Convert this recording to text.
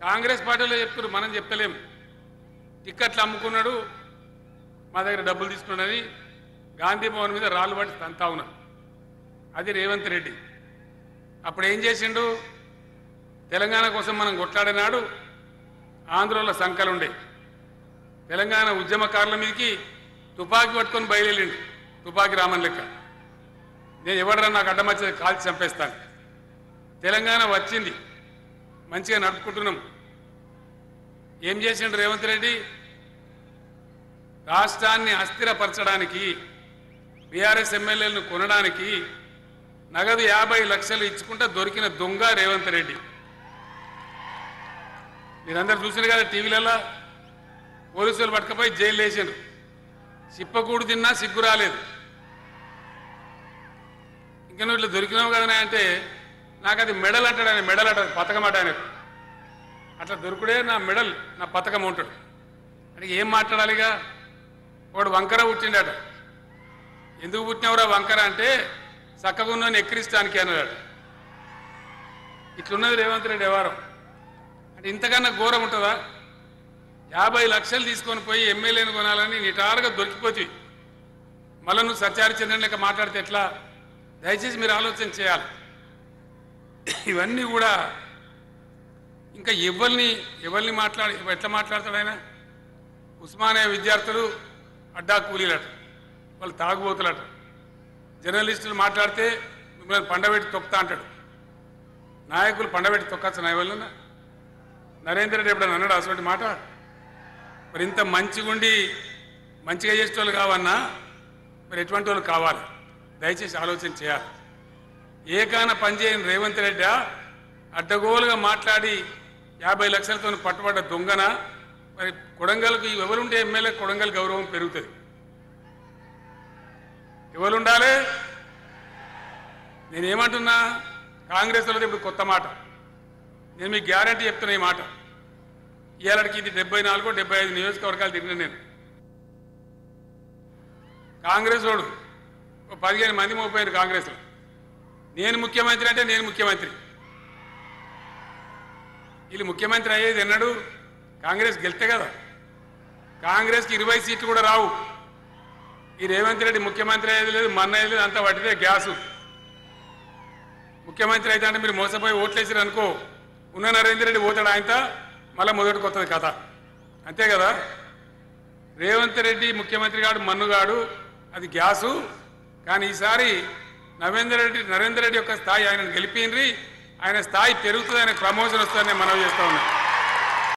కాంగ్రెస్ పార్టీలో చెప్తున్నారు, మనం చెప్తలేం. టిక్కెట్లు అమ్ముకున్నాడు, మా దగ్గర డబ్బులు తీసుకున్నాడని గాంధీ భవన్ మీద రాళ్ళు పట్టి తంతా ఉన్నారు. అది రేవంత్ రెడ్డి. అప్పుడు ఏం చేసిండు? తెలంగాణ కోసం మనం కొట్లాడినాడు. ఆంధ్రలో సంకలుండే తెలంగాణ ఉద్యమకారుల మీదకి తుపాకీ పట్టుకొని బయలుదేరిండు. తుపాకీ రామన్ లెక్క. నేను ఎవడరా నాకు అడ్డమచ్చేది కాల్చి చంపేస్తాను. తెలంగాణ వచ్చింది, మంచిగా నడుపుకుంటున్నాం. ఏం చేసిండు రేవంత్ రెడ్డి? రాష్ట్రాన్ని అస్థిరపరచడానికి, బీఆర్ఎస్ ఎమ్మెల్యేలను కొనడానికి నగదు 50 లక్షలు ఇచ్చుకుంటా దొరికిన దొంగ రేవంత్ రెడ్డి. మీరందరూ చూసినారు కదా టీవీలలో. పోలీసులు పట్టుకపోయి జైలు వేసారు. చిప్పకూడు తిన్నా సిగ్గు రాలేదు. ఇంకా నువ్వు ఇట్లా దొరికినావు కదా అంటే నాకు అది మెడల్ అంటాడు. ఆయన మెడల్ అంటాడు, పథకం అంట ఆయనకు. అట్లా దొరుకుడే నా మెడల్, నా పథకం ఉంటాడు. అంటే ఏం మాట్లాడాలిగా? వాడు వంకర పుట్టిండట. ఎందుకు పుట్టినవరా వంకర అంటే చక్కగా ఉన్న ఎక్కిరిస్తానికి అన్నాడు. ఇట్లున్నది రేవంత్ రెడ్డి వ్యవహారం. అంటే ఇంతకన్నా ఘోరం ఉంటుందా? 50 లక్షలు తీసుకొని పోయి ఎమ్మెల్యేని కొనాలని నిటారుగా దొరికిపోతుంది. మళ్ళీ నువ్వు సత్యారిచంద్రన్ లెక్క మాట్లాడితే ఎట్లా? దయచేసి మీరు ఆలోచన చేయాలి. ఇవన్నీ కూడా ఇంకా ఎవరిని ఎట్లా మాట్లాడతాడు ఆయన? ఉస్మానియా విద్యార్థులు అడ్డా కూలీలట, వాళ్ళు తాగుబోతులట. జర్నలిస్టులు మాట్లాడితే మిమ్మల్ని పండబెట్టి తొక్కుతా అంటాడు. నాయకులు పండబెట్టి తొక్కచ్చు నా ఎవరిన? నరేంద్ర రెడ్డి ఎప్పుడైనా అన్నాడు అసలు మాట? మరి ఇంత మంచిగుండి మంచిగా చేసేటోళ్ళు కావన్నా మరి ఎటువంటి వాళ్ళు కావాలి? దయచేసి ఆలోచన చేయాలి. ఏకాన పనిచేయని రేవంత్ రెడ్డి అడ్డగోలుగా మాట్లాడి 50 లక్షలతో పట్టుబడ్డ దొంగన. మరి కొడంగల్కు ఎవరుంటే ఎమ్మెల్యే కొడంగల్ గౌరవం పెరుగుతుంది. ఎవరుండాలి? నేనేమంటున్నా, కాంగ్రెస్ వాళ్ళది ఇప్పుడు కొత్త మాట. నేను మీకు గ్యారంటీ చెప్తున్నా ఈ మాట. ఇవాళకి ఇది 74-75 నియోజకవర్గాలు తిరిగిన నేను. కాంగ్రెస్ వాడు 15 మంది మోపోయారు కాంగ్రెస్లో. నేను ముఖ్యమంత్రి అంటే నేను ముఖ్యమంత్రి. వీళ్ళు ముఖ్యమంత్రి అయ్యేది ఎన్నడు? కాంగ్రెస్ గెలిస్తే కదా. కాంగ్రెస్కి 20 సీట్లు కూడా రావు. ఈ రేవంత్ రెడ్డి ముఖ్యమంత్రి అయ్యేది లేదు, మన్న అయ్యేది లేదు, అంతా పట్టితే గ్యాసు. ముఖ్యమంత్రి అయితే అంటే మీరు మోసపోయి ఓట్లేసారు అనుకో, ఉన్న నరేంద్ర రెడ్డి పోతాడు ఆయనతో, మళ్ళీ మొదటికి వస్తుంది కథ. అంతే కదా? రేవంత్ రెడ్డి ముఖ్యమంత్రి గాడు మన్నుగాడు, అది గ్యాసు. కానీ ఈసారి నరేంద్ర రెడ్డి యొక్క స్థాయి ఆయనను గెలిపిండ్రి. ఆయన స్థాయి పెరుగుతుంది, ఆయన ప్రమోషన్ వస్తుందని మనం చేస్తా ఉన్నాం.